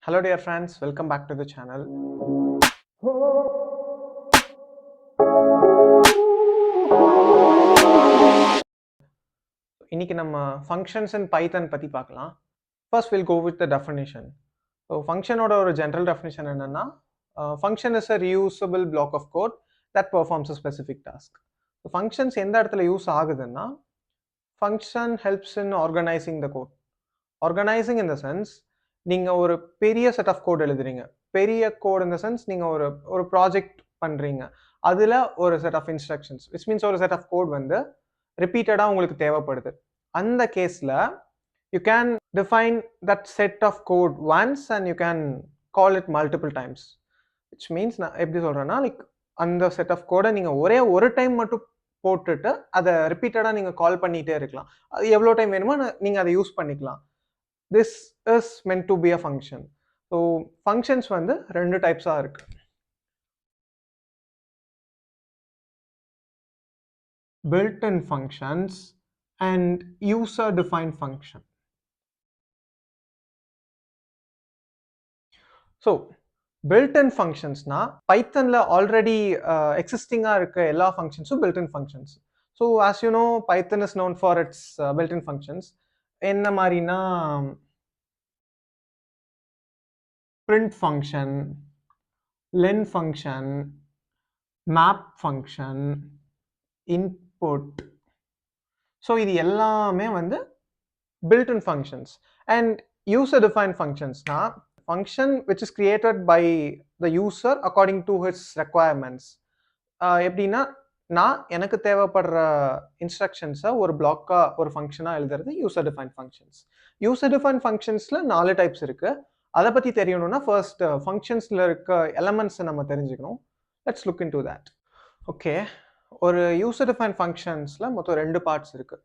Hello dear friends, welcome back to the channel. இன்னைக்கு நம்ம functions in Python பத்தி பார்க்கலாம். First we'll go with the definition. So function ஓட ஒரு general definition என்னன்னா function is a reusable block of code that performs a specific task. So functions எந்த இடத்துல use ஆகுதுன்னா function helps in organizing the code. Organizing in the sense நீங்க ஒரு பெரிய set of code எழுதுறீங்க. பெரிய code in the sense நீங்க ஒரு project பண்றீங்க. அதுல ஒரு set of instructions which means ஒரு set of code வந்து ரிப்பீட்டடா உங்களுக்கு தேவைப்படுது. அந்த கேஸ்ல you can define that set of code once and you can call it multiple times, which means நான் எப்படி சொல்றேன்னா லைக் அந்த செட் ஆஃப் கோடை நீங்க ஒரே ஒரு டைம் மட்டும் போட்டுட்டு அதை ரிப்பீட்டடா நீங்க கால் பண்ணிட்டே இருக்கலாம். அது எவ்வளோ டைம் வேணுமோ நீங்க அதை யூஸ் பண்ணிக்கலாம். This is meant to be a function. So functions வந்து ரெண்டு டைப்ஸா இருக்கு. built-in functions and user-defined function. So built-in functionsனா பைத்தன்ல ஆல்ரெடி எக்ஸிஸ்டிங்காக இருக்க எல்லா ஃபங்க்ஷன்ஸும் built-in functions. So as you know, Python is known for its built-in functions. என்ன மாதிரினா print function, len function, map function, input. So இது எல்லாமே வந்து built-in functions. And user-defined functionsனா function which is created by the user according to his requirements. எப்படின்னா நான் எனக்கு தேவைப்படுற இன்ஸ்ட்ரக்ஷன்ஸை ஒரு பிளாக்கா ஒரு ஃபங்க்ஷனாக எழுதுறது user define functions. User define ஃபங்க்ஷன்ஸில் 4 டைப்ஸ் இருக்கு. அதை பற்றி தெரியணும்னா ஃபர்ஸ்ட் ஃபங்க்ஷன்ஸில் இருக்க எலமெண்ட்ஸை நம்ம தெரிஞ்சுக்கணும். Let's look in to that. Okay, ஒரு யூசர் டிஃபைன் ஃபங்க்ஷன்ஸில் மொத்தம் 2 பார்ட்ஸ் இருக்கு.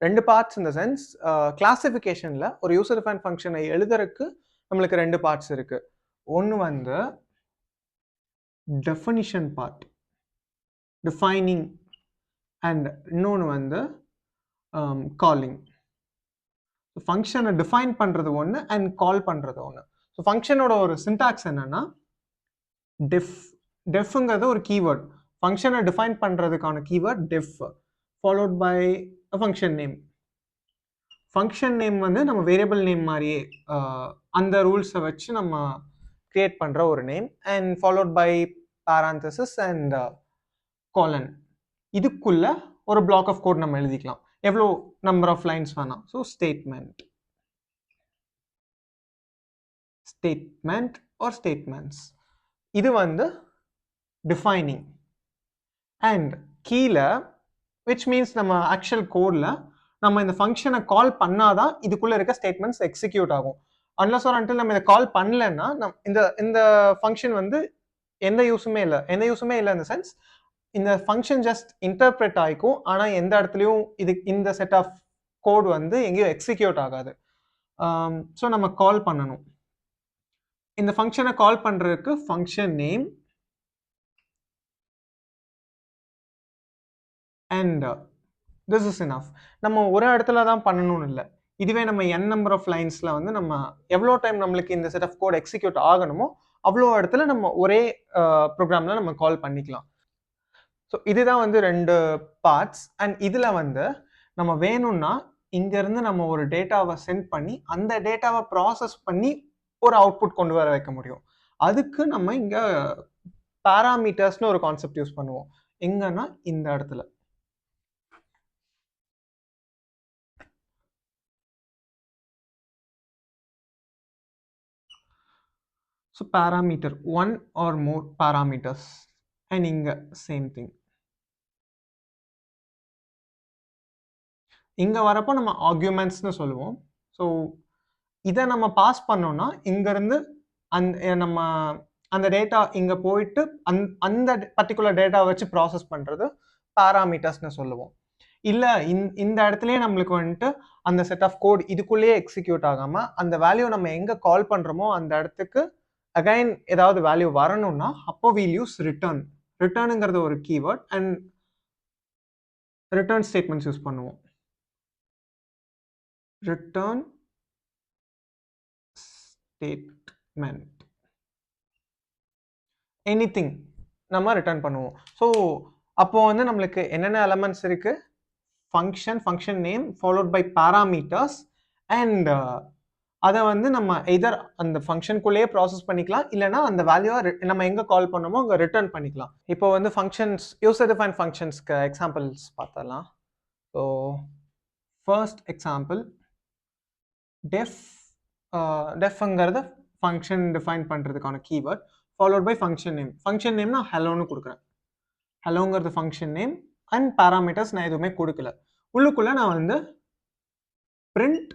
2 பார்ட்ஸ் இந்த சென்ஸ் கிளாசிஃபிகேஷனில் ஒரு யூசர் டிஃபைன் ஃபங்க்ஷனை எழுதுறதுக்கு நம்மளுக்கு 2 பார்ட்ஸ் இருக்கு. ஒன்று வந்து டெஃபினிஷன் பார்ட், defining, and இன்னொன்று வந்து காலிங். ஃபங்க்ஷனை டிஃபைன் பண்ணுறது ஒன்று அண்ட் கால் பண்ணுறது ஒன்று. ஸோ ஃபங்க்ஷனோட ஒரு சின்டாக்ஸ் என்னன்னா டெஃப்ங்கிறது ஒரு கீவேர்ட். ஃபங்க்ஷனை டிஃபைன் பண்ணுறதுக்கான keyword def followed by function name. Function name வந்து நம்ம வேரியபிள் நேம் மாதிரியே அந்த ரூல்ஸை வச்சு நம்ம கிரியேட் பண்ணுற ஒரு name and followed by பாராந்தசிஸ் and காலன். இதுக்குள்ள ஒரு பிளாக் ஆஃப் கோட் நம்ம எழுதிக்கலாம், எவ்வளோ நம்பர் ஆஃப் லைன்ஸ் வேணாம். ஸோ ஸ்டேட்மெண்ட் ஆர் ஸ்டேட்மெண்ட்ஸ் இது வந்து டிஃபைனிங். அண்ட் கீழே விச் மீன்ஸ் நம்ம ஆக்சுவல் கோடில் நம்ம இந்த ஃபங்க்ஷனை கால் பண்ணாதான் இதுக்குள்ளே இருக்க ஸ்டேட்மெண்ட்ஸ் எக்ஸிக்யூட் ஆகும். அன்லஸ் ஆர் அன்டில் நம்ம இதை கால் பண்ணலன்னா இந்த ஃபங்க்ஷன் வந்து எந்த யூஸுமே இல்லை இந்த சென்ஸ் இந்த ஃபங்க்ஷன் ஜஸ்ட் இன்டர்பிரட் ஆகிக்கும். ஆனால் எந்த இடத்துலையும் இந்த செட் ஆஃப் கோட் வந்து எங்கேயும் எக்ஸிக்யூட் ஆகாது. ஸோ நம்ம கால் பண்ணணும். இந்த ஃபங்க்ஷனை கால் பண்ணுறதுக்கு function name and this is enough. நம்ம ஒரு இடத்துல தான் பண்ணணும்னு இல்லை. இதுவே நம்ம n நம்பர் ஆஃப் லைன்ஸில் வந்து நம்ம எவ்வளோ டைம் நம்மளுக்கு இந்த செட் ஆஃப் கோட் எக்ஸிக்யூட் ஆகணுமோ அவ்வளோ இடத்துல நம்ம ஒரே ப்ரோக்ராமில் நம்ம கால் பண்ணிக்கலாம். ஸோ இதுதான் வந்து 2 பார்ட்ஸ். அண்ட் இதில் வந்து நம்ம வேணும்னா இங்கேருந்து நம்ம ஒரு டேட்டாவை சென்ட் பண்ணி அந்த டேட்டாவை ப்ராசஸ் பண்ணி ஒரு அவுட்புட் கொண்டு வர வைக்க முடியும். அதுக்கு நம்ம இங்கே பாராமீட்டர்ஸ்னு ஒரு கான்செப்ட் யூஸ் பண்ணுவோம். எங்கன்னா இந்த இடத்துல so parameter 1 or more parameters and இங்க சேம் திங். இங்க வரப்போ நம்ம ஆர்குமெண்ட்ஸ்னு சொல்லுவோம். ஸோ இதை நம்ம பாஸ் பண்ணோம்னா இங்கேருந்து நம்ம அந்த டேட்டா இங்கே போயிட்டு அந்த பர்டிகுலர் டேட்டாவை வச்சு ப்ராசஸ் பண்ணுறது பாராமீட்டர்ஸ்னு சொல்லுவோம். இல்லை இந்த இடத்துலயே நம்மளுக்கு வந்துட்டு அந்த செட் ஆஃப் கோட் இதுக்குள்ளேயே எக்ஸிக்யூட் ஆகாமல் அந்த வேல்யூ நம்ம எங்கே கால் பண்ணுறோமோ அந்த இடத்துக்கு அகைன் ஏதாவது வேல்யூ வரணும்னா அப்போ வீல் யூஸ் ரிட்டர்ன். ரிட்டர்னுங்கிறது ஒரு keyword and return statements use பண்ணுவோம். ரிட்டர்ன் ஸ்டேட் meant anything நம்ம ரிட்டர்ன் பண்ணுவோம். ஸோ அப்போ வந்து நம்மளுக்கு என்னென்ன எலமெண்ட்ஸ் இருக்கு? Function name followed by parameters and அதை வந்து நம்ம எதர் அந்த ஃபங்க்ஷனுக்குள்ளேயே ப்ராசஸ் பண்ணிக்கலாம், இல்லைனா அந்த வேல்யூவை நம்ம எங்கே கால் பண்ணோமோ அங்கே ரிட்டர்ன் பண்ணிக்கலாம். இப்போ வந்து ஃபங்க்ஷன்ஸ், யூசர் டிஃபைன் ஃபங்க்ஷன்ஸ்க்கு எக்ஸாம்பிள்ஸ் பார்த்தலாம். ஸோ ஃபர்ஸ்ட் எக்ஸாம்பிள் டெஃப்ங்கிறது ஃபங்க்ஷன் டிஃபைன் பண்ணுறதுக்கான keyword followed by function name. Function name நான் ஹலோன்னு கொடுக்குறேன். ஹலோங்கிறது ஃபங்க்ஷன் நேம் அண்ட் பாராமீட்டர்ஸ் நான் எதுவுமே கொடுக்கல. உள்ளுக்குள்ள நான் வந்து பிரிண்ட்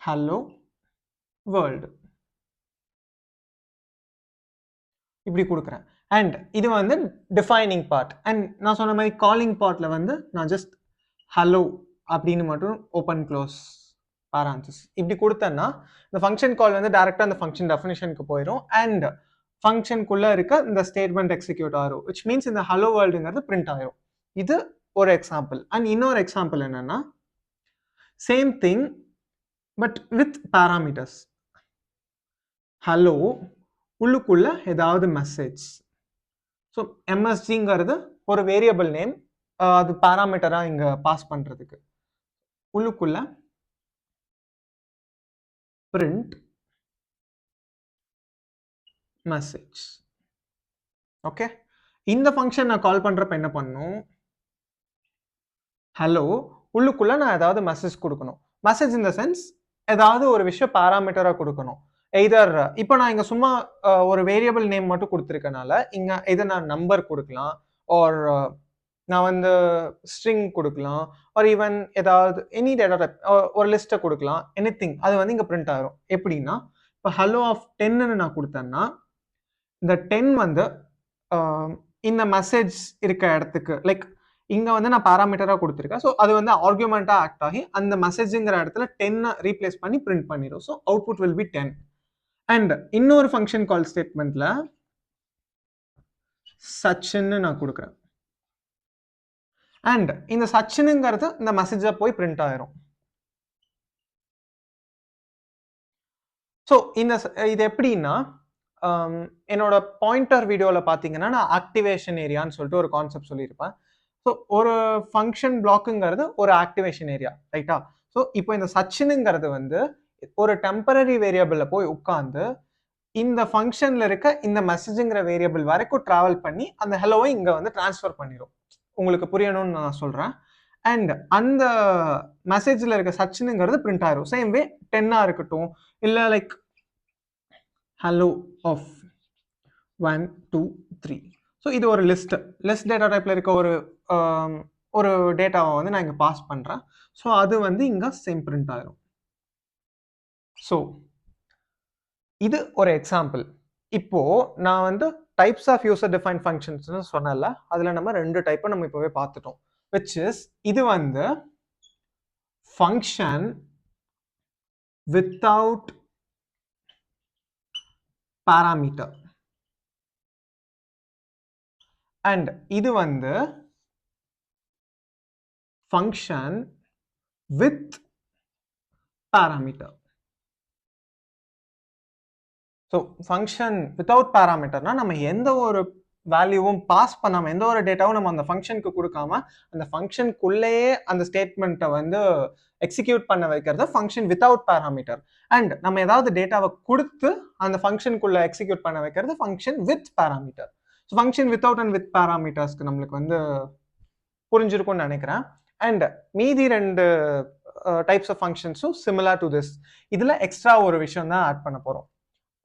ஹலோ வேர்ல்டு இப்படி கொடுக்குறேன். அண்ட் இது வந்து டிஃபைனிங் பார்ட். அண்ட் நான் சொன்ன மாதிரி காலிங் பார்ட்ல வந்து நான் ஜஸ்ட் ஹலோ அப்படின்னு மட்டும் ஓப்பன் க்ளோஸ் பாரான்சிஸ் இப்படி கொடுத்தேன்னா இந்த ஃபங்க்ஷன் கால் வந்து டைரக்டா அந்த ஃபங்க்ஷன் டெஃபினிஷனுக்கு போயிடும் அண்ட் ஃபங்க்ஷனுக்குள்ள இருக்க இந்த ஸ்டேட்மெண்ட் எக்ஸிக்யூட் ஆகும், விச் மீன்ஸ் இந்த ஹலோ வேர்ல்டுங்கிறது பிரிண்ட் ஆயிரும். இது ஒரு எக்ஸாம்பிள். அண்ட் இன்னொரு எக்ஸாம்பிள் என்னன்னா same thing but with parameters. Hello உள்ளுக்குள்ள ஏதாவது மெசேஜ். ஸோ எம்எஸ்ஜிங்கிறது ஒரு வேரியபிள் நேம், அது பாராமீட்டரா இங்க பாஸ் பண்றதுக்கு. உள்ளுக்குள்ள பிரிண்ட் மெசேஜ். ஓகே, இந்த ஃபங்க்ஷன் நான் கால் பண்றப்ப என்ன பண்ணும்? ஹலோ உள்ளுக்குள்ள நான் ஏதாவது மெசேஜ் கொடுக்கணும். மெசேஜ் இன் த சென்ஸ் ஏதாவது ஒரு விஷயம் பாராமீட்டரா கொடுக்கணும். எய்தர் இப்போ நான் இங்க சும்மா ஒரு வேரியபிள் நேம் மட்டும் கொடுத்துருக்கனால இங்க எதை நான் நம்பர் கொடுக்கலாம், ஆர் நான் வந்து ஸ்ட்ரிங் கொடுக்கலாம், ஆர் ஈவன் ஏதாவது எனி டேட்டா டைப் ஒரு லிஸ்ட்டை கொடுக்கலாம், எனிதிங். அது வந்து இங்க பிரிண்ட் ஆகும். எப்படின்னா இப்போ ஹலோ ஆஃப் 10ன்னு நான் கொடுத்தேன்னா இந்த 10 வந்து இந்த மெசேஜ் இருக்க இடத்துக்கு லைக் இங்க வந்து நான் பாராமீட்டரா கொடுத்துருக்கேன். ஸோ அது வந்து ஆர்குமெண்டா ஆக்ட் ஆகி அந்த மெசேஜ்ங்கிற இடத்துல 10 ரீப்ளேஸ் பண்ணி பிரிண்ட் பண்ணிடும். So output will be 10. And இன்னொரு ஃபங்க்ஷன் கால் ஸ்டேட்மெண்ட்ல சச்ன்னு நான் கொடுக்குறேன். அண்ட் இந்த சச்னுங்கிறது இந்த மெசேஜா போய் பிரிண்ட் ஆயிரும். ஸோ இது எப்படின்னா என்னோட பாயிண்டர் வீடியோவில் பார்த்தீங்கன்னா நான் ஆக்டிவேஷன் ஏரியான்னு சொல்லிட்டு ஒரு கான்செப்ட் சொல்லியிருப்பேன். ஸோ ஒரு ஃபங்க்ஷன் பிளாக்குங்கிறது ஒரு ஆக்டிவேஷன் ஏரியா, ரைட்டா? ஸோ இப்போ இந்த சச்சினுங்கிறது வந்து ஒரு டெம்பரரி வேரியபிளில் போய் உட்காந்து இந்த ஃபங்க்ஷனில் இருக்க இந்த மெசேஜுங்கிற வேரியபிள் வரைக்கும் ட்ராவல் பண்ணி அந்த ஹெலோவை இங்கே வந்து ட்ரான்ஸ்ஃபர் பண்ணிடும். உங்களுக்கு புரியணும்னு நான் சொல்கிறேன். அண்ட் அந்த மெசேஜில் இருக்க சச்சினுங்கிறது பிரிண்ட் ஆயிரும். சேம் வே 10 இருக்கட்டும், இல்லை லைக் ஹலோ ஆஃப் 1 2 3. ஸோ இது ஒரு லிஸ்ட் டேட்டா டைப்ல இருக்க ஒரு டேட்டாவை வந்து நான் இங்கே பாஸ் பண்ணுறேன். ஸோ அது வந்து இங்கே சேம் பிரிண்ட் ஆயிரும். ஸோ இது ஒரு எக்ஸாம்பிள். இப்போ நான் வந்து டைப்ஸ் ஆஃப் யூசர் டிஃபைன் ஃபங்க்ஷன்ஸ்னு சொன்னல, அதில் நம்ம 2 டைப்பை நம்ம இப்போவே பார்த்துட்டோம். விச் இஸ் இது வந்து ஃபங்க்ஷன் வித்தவுட் பாராமீட்டர் அண்ட் இது வந்து function with parameter. So function without பாராமீட்டர்னா நம்ம எந்த ஒரு வேல்யூவும் பாஸ் பண்ணாமல், எந்த ஒரு டேட்டாவும் நம்ம அந்த ஃபங்க்ஷனுக்கு கொடுக்காம அந்த ஃபங்க்ஷனுக்குள்ளேயே அந்த ஸ்டேட்மெண்ட்டை வந்து எக்ஸிக்யூட் பண்ண வைக்கிறது ஃபங்க்ஷன் வித்தவுட் பாராமீட்டர். அண்ட் நம்ம ஏதாவது டேட்டாவை கொடுத்து அந்த ஃபங்க்ஷனுக்குள்ள எக்ஸிக்யூட் பண்ண வைக்கிறது function with parameter. So function without and with பாராமீட்டர்ஸ்க்கு நம்மளுக்கு வந்து புரிஞ்சிருக்கும்னு நினைக்கிறேன். அண்ட் மீதி 2 டைப்ஸ் ஆஃப் ஃபங்க்ஷன்ஸும் சிமிலர் டு திஸ். இதில் எக்ஸ்ட்ரா ஒரு விஷயம் தான் ஆட் பண்ண போகிறோம்,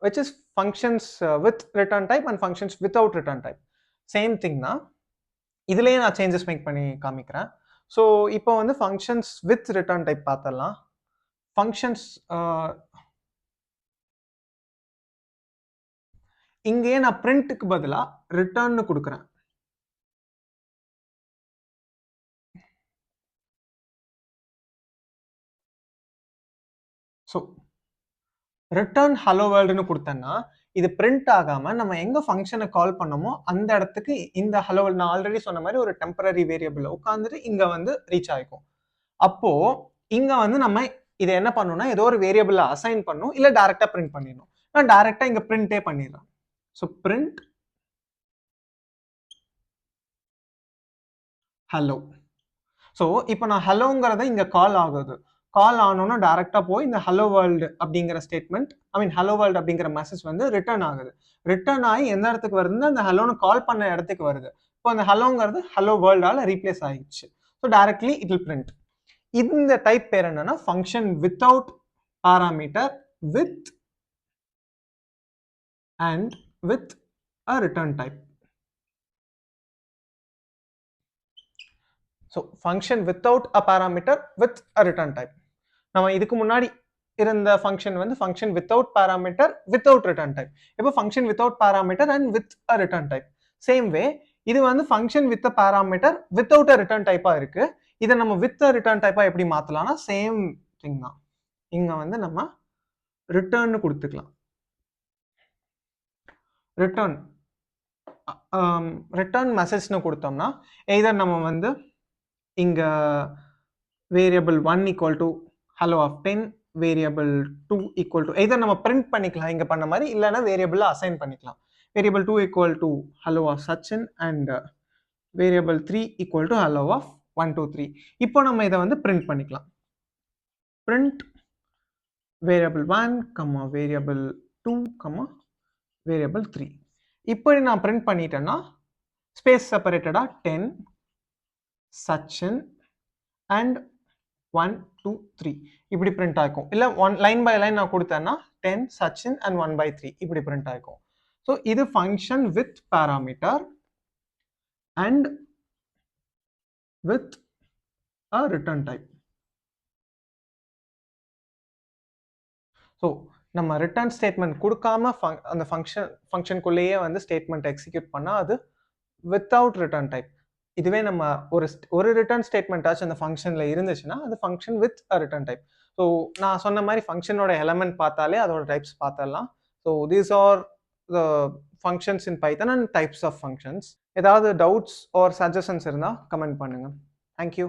which is functions with return type and functions without return type. Same thing தான், இதுலயே நான் சேஞ்சஸ் மேக் பண்ணி காமிக்கிறேன். ஸோ இப்போ வந்து ஃபங்க்ஷன்ஸ் வித் ரிட்டர்ன் டைப் பார்த்தலாம். ஃபங்க்ஷன்ஸ் இங்கேயே நான் பிரிண்ட்டுக்கு பதிலாக ரிட்டர்ன்னு கொடுக்குறேன். ஸோ ரிட்டர்ன் ஹலோ வேர்ல்டுன்னு கொடுத்தேன்னா இது பிரிண்ட் ஆகாம நம்ம எங்க ஃபங்க்ஷனை கால் பண்ணமோ அந்த இடத்துக்கு இந்த ஹலோ, நான் ஆல்ரெடி சொன்ன மாதிரி ஒரு டெம்பரரி வேரியபிள் உட்காந்துட்டு இங்க வந்து ரீச் ஆகிக்கும். அப்போ இங்க வந்து நம்ம இதை என்ன பண்ணணும்னா ஏதோ ஒரு வேரியபிள அசைன் பண்ணும் இல்ல டைரக்டா பிரிண்ட் பண்ணிடணும். நான் டைரக்டா இங்க பிரிண்டே பண்ணிடுறேன். So print hello. ஸோ இப்போ நான் ஹலோங்கிறத இங்க கால் ஆகுது. கால் ஆனோன்னா டைரக்டா போய் இந்த ஹலோ வேர்ல்டு அப்படிங்கிற ஸ்டேட்மெண்ட் ஹலோ வேர்ல்டு அப்படிங்கிற மெசேஜ் வந்து ரிட்டர்ன் ஆகுது. ரிட்டர்ன் ஆகி எந்த இடத்துக்கு வருதுன்னா அந்த ஹலோன்னு கால் பண்ண இடத்துக்கு வருது. இப்போ அந்த ஹலோங்கிறது ஹலோ வேர்ல்டால ரீப்ளேஸ் ஆகிடுச்சு. So directly it will print. இந்த டைப் பேர் என்னன்னா function without parameter with and with a return type. So function without a parameter with a return type. நம்ம இதுக்கு முன்னாடி இருந்த ஃபங்க்ஷன் வந்து function without parameter without return type. இப்போ function without parameter and with a return type. Same way இது வந்து function with a parameter without a return டைப்பா இருக்கு. இதை நம்ம வித் அ ரிட்டர்ன் டைப்பா எப்படி மாத்தலாம்னா சேம் திங் தான். இங்க வந்து நம்ம ரிட்டர்ன் கொடுத்துக்கலாம். ரிட்டர்ன் மெசேஜ்னு கொடுத்தோம்னா எய்தர் நம்ம வந்து இங்க variable 1 equal to hello of 10, variable 2 equal to either நம்ம பிரிண்ட் பண்ணிக்கலாம் இங்க பண்ண மாதிரி, இல்லைன்னா வேரியபிள் அசைன் பண்ணிக்கலாம். Variable 2 equal to hello of Sachin and variable 3 equal to hello of 1 2 3. இப்போ நம்ம இதை வந்து பிரிண்ட் பண்ணிக்கலாம். Print variable 1, variable 2, variable 3. இப்படி நான் பிரிண்ட் பண்ணிட்டேன்னா ஸ்பேஸ் செப்பரேட்டடா 10 சச்சின் அண்ட் 1 2 3 இப்படி பிரிண்ட் ஆகும். இல்ல ஒன் லைன் பை லைன் நான் கொடுத்தேன்னா 10 சச்சின் அண்ட் 1/3 இப்படி பிரிண்ட் ஆகும். ஸோ இது function with parameter and with a return type. So நம்ம ரிட்டர்ன் ஸ்டேட்மெண்ட் கொடுக்காம அந்த ஃபங்க்ஷனுக்குள்ளேயே வந்து ஸ்டேட்மெண்ட் எக்ஸிக்யூட் பண்ணா அது வித்தவுட் ரிட்டர்ன் டைப். இதுவே நம்ம ஒரு ரிட்டர்ன் ஸ்டேட்மெண்ட் ஆச்சு அந்த ஃபங்க்ஷன்ல இருந்துச்சுன்னா அது function with a return type. So நான் சொன்ன மாதிரி ஃபங்க்ஷனோட எலமெண்ட் பார்த்தாலே அதோட டைப்ஸ் பார்த்தரலாம். So these are the functions in Python and types of functions. ஏதாவது டவுட்ஸ் ஆர் சஜஷன்ஸ் இருந்தால் கமெண்ட் பண்ணுங்க. தேங்க்யூ.